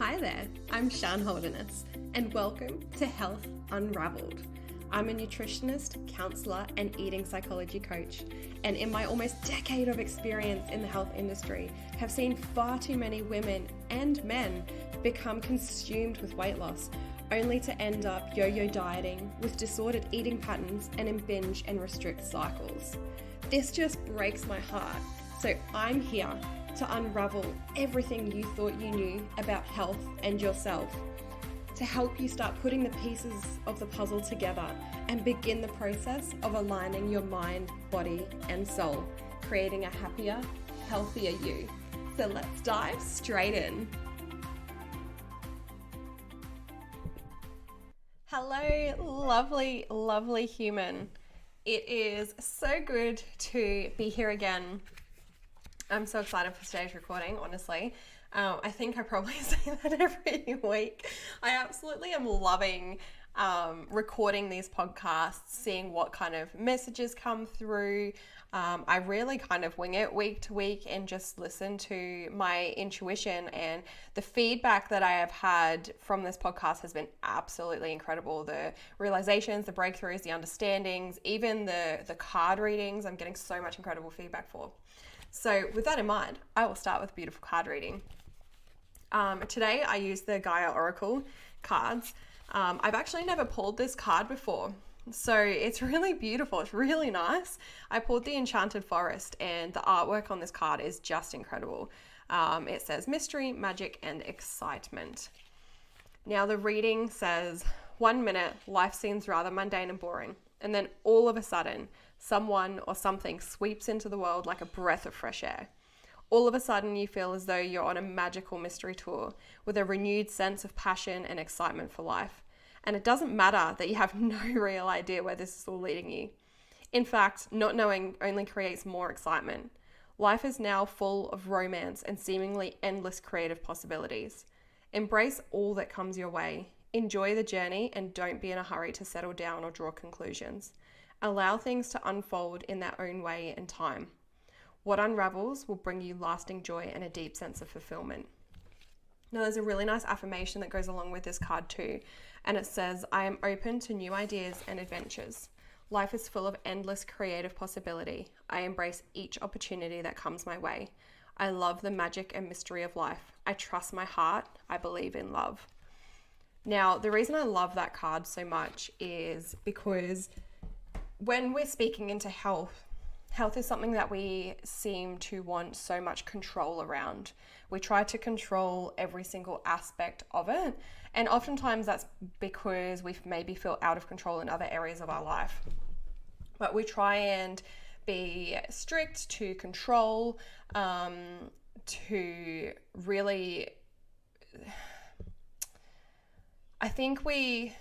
Hi there, I'm Shan Holderness, and welcome to Health Unraveled. I'm a nutritionist, counselor, and eating psychology coach, and in my almost decade of experience in the health industry, have seen far too many women and men become consumed with weight loss, only to end up yo-yo dieting with disordered eating patterns and in binge and restrict cycles. This just breaks my heart, so I'm here to unravel everything you thought you knew about health and yourself, to help you start putting the pieces of the puzzle together and begin the process of aligning your mind, body, and soul, creating a happier, healthier you. So let's dive straight in. Hello, lovely, lovely human. It is so good to be here again. I'm so excited for today's recording, honestly. I think I probably say that every week. I absolutely am loving recording these podcasts, seeing what kind of messages come through. I really kind of wing it week to week and just listen to my intuition, and the feedback that I have had from this podcast has been absolutely incredible. The realizations, the breakthroughs, the understandings, even the card readings, I'm getting so much incredible feedback for. So with that in mind, I will start with a beautiful card reading. Today I use the Gaia Oracle cards. I've actually never pulled this card before, so it's really beautiful. It's really nice. I pulled the Enchanted Forest, and the artwork on this card is just incredible. It says mystery, magic, and excitement. Now the reading says, 1 minute, life seems rather mundane and boring, and then all of a sudden, someone or something sweeps into the world like a breath of fresh air. All of a sudden, you feel as though you're on a magical mystery tour with a renewed sense of passion and excitement for life. And it doesn't matter that you have no real idea where this is all leading you. In fact, not knowing only creates more excitement. Life is now full of romance and seemingly endless creative possibilities. Embrace all that comes your way. Enjoy the journey and don't be in a hurry to settle down or draw conclusions. Allow things to unfold in their own way and time. What unravels will bring you lasting joy and a deep sense of fulfillment. Now, there's a really nice affirmation that goes along with this card too, and it says, I am open to new ideas and adventures. Life is full of endless creative possibility. I embrace each opportunity that comes my way. I love the magic and mystery of life. I trust my heart. I believe in love. Now, the reason I love that card so much is because when we're speaking into health is something that we seem to want so much control around. We try to control every single aspect of it, and oftentimes that's because we maybe feel out of control in other areas of our life. But we try and be strict to control, to really, I think we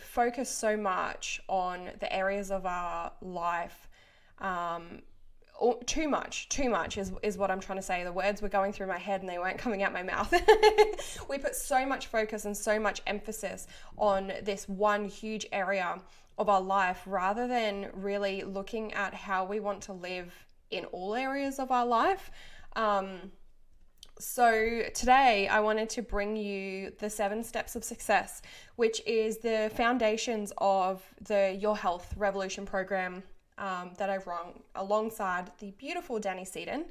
focus so much on the areas of our life, or too much is what I'm trying to say. The words were going through my head and they weren't coming out my mouth. We put so much focus and so much emphasis on this one huge area of our life rather than really looking at how we want to live in all areas of our life. So today I wanted to bring you the 7 steps of success, which is the foundations of the Your Health Revolution program that I've run alongside the beautiful Danny Seaton.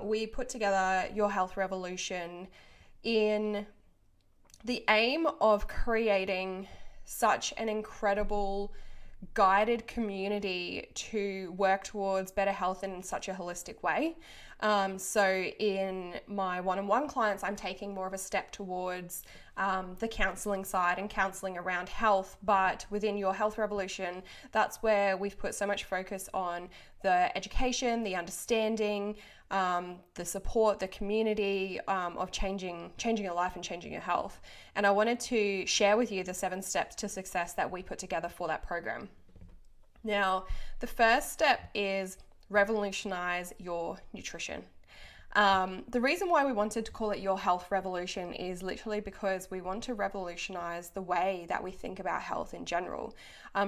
We put together Your Health Revolution in the aim of creating such an incredible guided community to work towards better health in such a holistic way. So in my one-on-one clients, I'm taking more of a step towards the counseling side and counseling around health. But within Your Health Revolution, that's where we've put so much focus on the education, the understanding, the support, the community of changing your life and changing your health. And I wanted to share with you the 7 steps to success that we put together for that program. Now, the first step is revolutionize your nutrition. The reason why we wanted to call it Your Health Revolution is literally because we want to revolutionize the way that we think about health in general,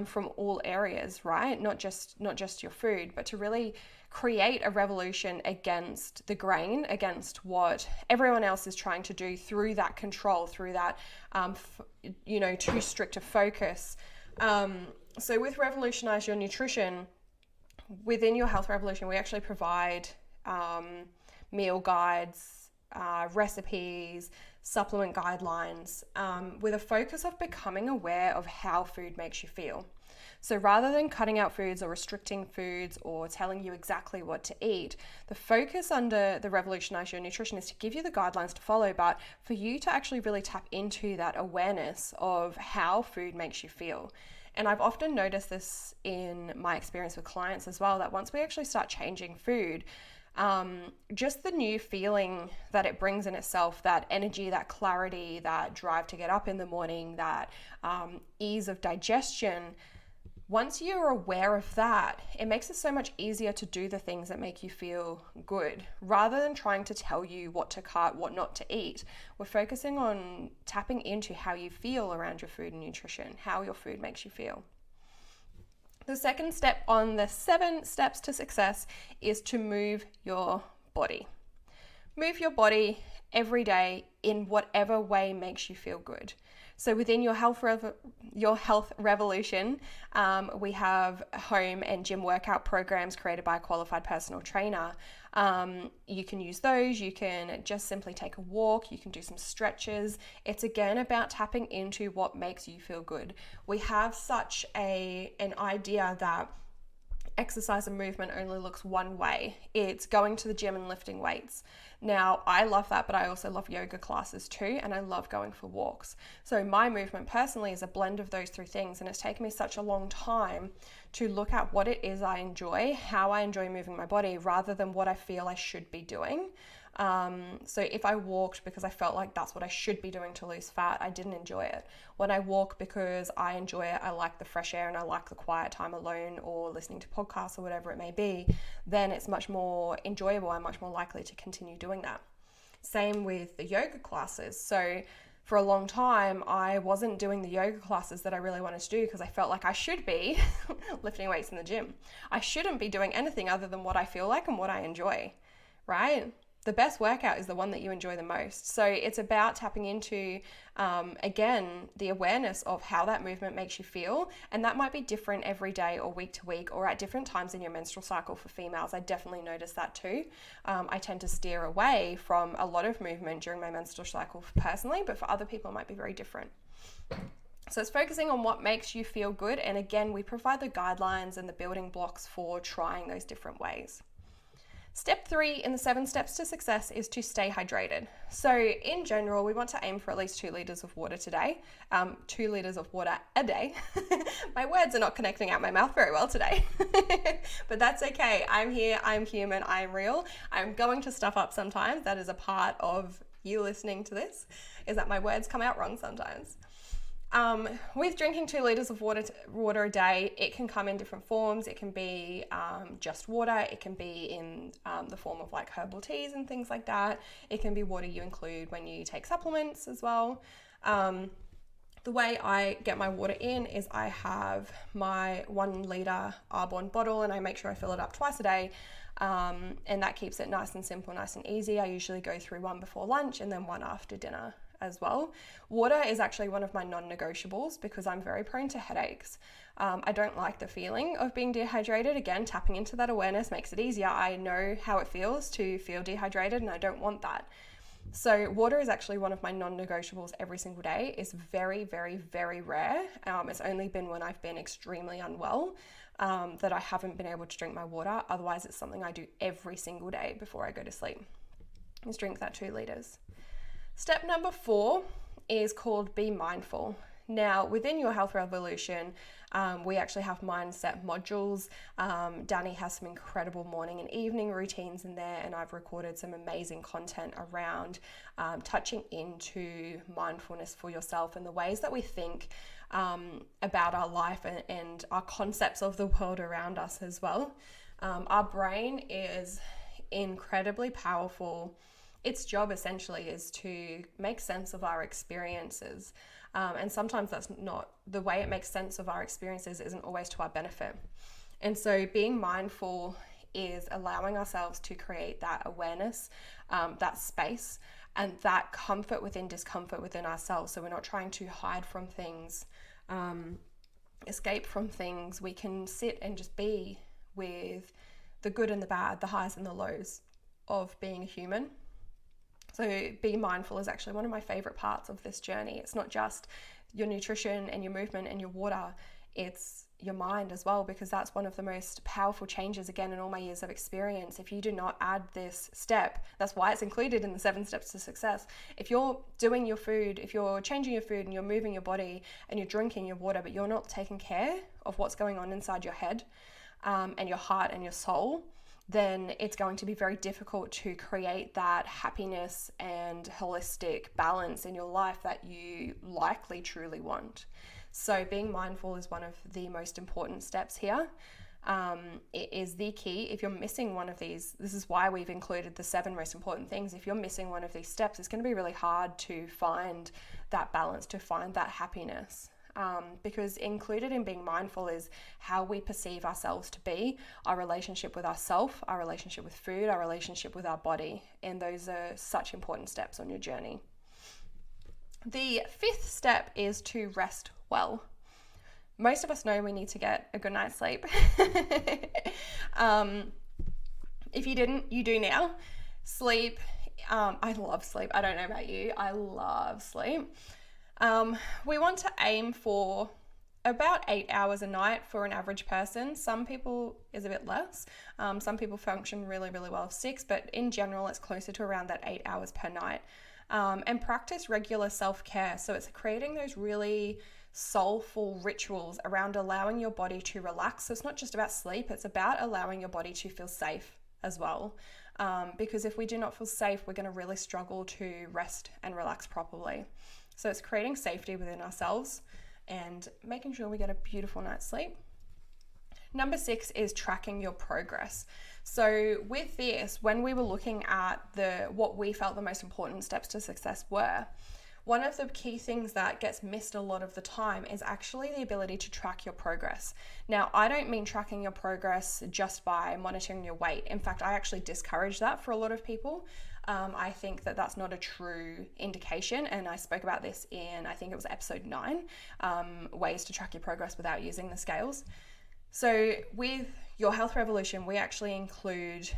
from all areas, right? Not just your food, but to really create a revolution against the grain, against what everyone else is trying to do through that control, through that, too strict a focus. So with Revolutionize Your Nutrition, within Your Health Revolution, we actually provide meal guides, recipes, supplement guidelines, with a focus of becoming aware of how food makes you feel. So rather than cutting out foods or restricting foods or telling you exactly what to eat, the focus under the Revolutionize Your Nutrition is to give you the guidelines to follow, but for you to actually really tap into that awareness of how food makes you feel. And I've often noticed this in my experience with clients as well, that once we actually start changing food, just the new feeling that it brings in itself, that energy, that clarity, that drive to get up in the morning, that ease of digestion, once you're aware of that, it makes it so much easier to do the things that make you feel good. Rather than trying to tell you what to cut, what not to eat, we're focusing on tapping into how you feel around your food and nutrition, how your food makes you feel. The second step on the 7 steps to success is to move your body. Move your body every day in whatever way makes you feel good. So within Your Health Revolution, we have home and gym workout programs created by a qualified personal trainer. You can use those. You can just simply take a walk. You can do some stretches. It's again about tapping into what makes you feel good. We have such an idea that exercise and movement only looks one way. It's going to the gym and lifting weights. Now, I love that, but I also love yoga classes too, and I love going for walks. So my movement personally is a blend of those 3 things, and it's taken me such a long time to look at what it is I enjoy, how I enjoy moving my body, rather than what I feel I should be doing. So if I walked because I felt like that's what I should be doing to lose fat, I didn't enjoy it. When I walk because I enjoy it, I like the fresh air and I like the quiet time alone or listening to podcasts or whatever it may be, then it's much more enjoyable. I'm much more likely to continue doing that. Same with the yoga classes. So for a long time, I wasn't doing the yoga classes that I really wanted to do because I felt like I should be lifting weights in the gym. I shouldn't be doing anything other than what I feel like and what I enjoy, right? The best workout is the one that you enjoy the most. So it's about tapping into, again, the awareness of how that movement makes you feel. And that might be different every day or week to week or at different times in your menstrual cycle. For females, I definitely notice that too. I tend to steer away from a lot of movement during my menstrual cycle personally, but for other people, it might be very different. So it's focusing on what makes you feel good. And again, we provide the guidelines and the building blocks for trying those different ways. Step 3 in the 7 steps to success is to stay hydrated. So in general, we want to aim for at least 2 liters of water today, 2 liters of water a day. My words are not connecting out my mouth very well today, but that's okay. I'm here, I'm human, I'm real. I'm going to stuff up sometimes. That is a part of you listening to this, is that my words come out wrong sometimes. With drinking 2 liters of water a day, it can come in different forms. It can be just water. It can be in the form of like herbal teas and things like that. It can be water you include when you take supplements as well. The way I get my water in is I have my 1 liter Arbonne bottle and I make sure I fill it up twice a day. And that keeps it nice and simple, nice and easy. I usually go through 1 before lunch and then 1 after dinner as well. Water is actually one of my non-negotiables because I'm very prone to headaches. I don't like the feeling of being dehydrated. Again, tapping into that awareness makes it easier. I know how it feels to feel dehydrated and I don't want that. So water is actually one of my non-negotiables every single day. It's very, very, very rare. It's only been when I've been extremely unwell that I haven't been able to drink my water. Otherwise, it's something I do every single day before I go to sleep. Just drink that 2 liters. Step number 4 is called Be Mindful. Now, within Your Health Revolution, we actually have mindset modules. Danny has some incredible morning and evening routines in there, and I've recorded some amazing content around touching into mindfulness for yourself and the ways that we think about our life and our concepts of the world around us as well. Our brain is incredibly powerful. Its job essentially is to make sense of our experiences. And sometimes that's not the way it makes sense of our experiences, isn't always to our benefit. And so being mindful is allowing ourselves to create that awareness, that space, and that comfort within discomfort within ourselves. So we're not trying to hide from things, escape from things. We can sit and just be with the good and the bad, the highs and the lows of being a human. So being mindful is actually one of my favorite parts of this journey. It's not just your nutrition and your movement and your water, it's your mind as well, because that's one of the most powerful changes, again, in all my years of experience. If you do not add this step, that's why it's included in the 7 steps to success. If you're doing your food, if you're changing your food and you're moving your body and you're drinking your water, but you're not taking care of what's going on inside your head and your heart and your soul, then it's going to be very difficult to create that happiness and holistic balance in your life that you likely truly want. So being mindful is one of the most important steps here. It is the key. If you're missing one of these, this is why we've included the 7 most important things. If you're missing one of these steps, it's going to be really hard to find that balance, to find that happiness. Because included in being mindful is how we perceive ourselves to be, our relationship with ourselves, our relationship with food, our relationship with our body. And those are such important steps on your journey. The 5th step is to rest well. Most of us know we need to get a good night's sleep. If you didn't, you do now. Sleep, I love sleep. I don't know about you. I love sleep. We want to aim for about 8 hours a night for an average person. Some people is a bit less. Some people function really, really well with 6, but in general, it's closer to around that 8 hours per night. And practice regular self-care. So it's creating those really soulful rituals around allowing your body to relax. So it's not just about sleep, it's about allowing your body to feel safe as well. Because if we do not feel safe, we're going to really struggle to rest and relax properly. So it's creating safety within ourselves and making sure we get a beautiful night's sleep. Number 6 is tracking your progress. So with this, when we were looking at what we felt the most important steps to success were, one of the key things that gets missed a lot of the time is actually the ability to track your progress. Now, I don't mean tracking your progress just by monitoring your weight. In fact, I actually discourage that for a lot of people. I think that that's not a true indication, and I spoke about this in, I think it was episode 9, ways to track your progress without using the scales. So with your Health Revolution, we actually include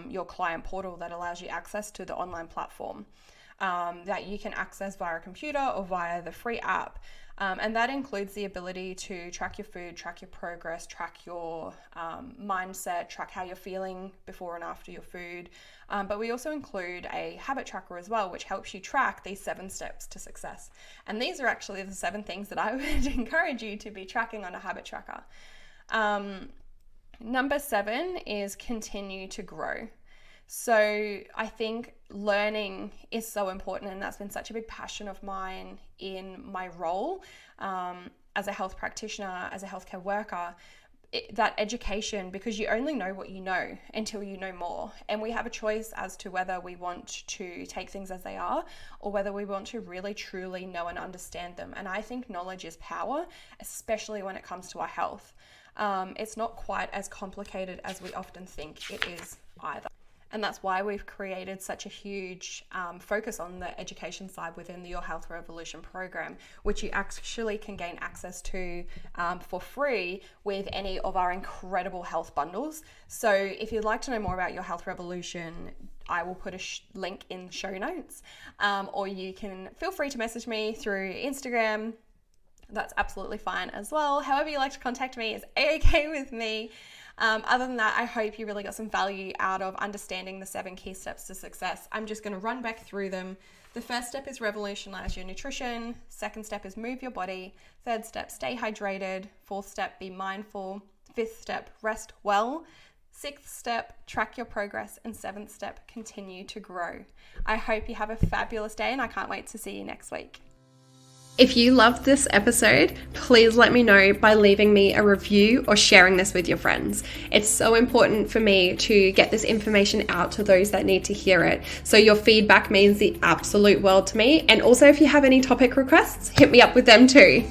your client portal that allows you access to the online platform that you can access via a computer or via the free app. And that includes the ability to track your food, track your progress, track your mindset, track how you're feeling before and after your food. But we also include a habit tracker as well, which helps you track these 7 steps to success. And these are actually the 7 things that I would encourage you to be tracking on a habit tracker. Number 7 is continue to grow. So I think learning is so important, and that's been such a big passion of mine in my role as a health practitioner, as a healthcare worker, that education, because you only know what you know until you know more. And we have a choice as to whether we want to take things as they are or whether we want to really truly know and understand them. And I think knowledge is power, especially when it comes to our health. It's not quite as complicated as we often think it is either. And that's why we've created such a huge focus on the education side within the Your Health Revolution program, which you actually can gain access to for free with any of our incredible health bundles. So if you'd like to know more about Your Health Revolution, I will put a link in the show notes, or you can feel free to message me through Instagram. That's absolutely fine as well. However you like to contact me is okay with me. Other than that, I hope you really got some value out of understanding the 7 key steps to success. I'm just going to run back through them. The first step is revolutionize your nutrition. Second step is move your body. Third step, stay hydrated. Fourth step, be mindful. Fifth step, rest well. Sixth step, track your progress. And 7th step, continue to grow. I hope you have a fabulous day, and I can't wait to see you next week. If you loved this episode, please let me know by leaving me a review or sharing this with your friends. It's so important for me to get this information out to those that need to hear it. So your feedback means the absolute world to me. And also, if you have any topic requests, hit me up with them too.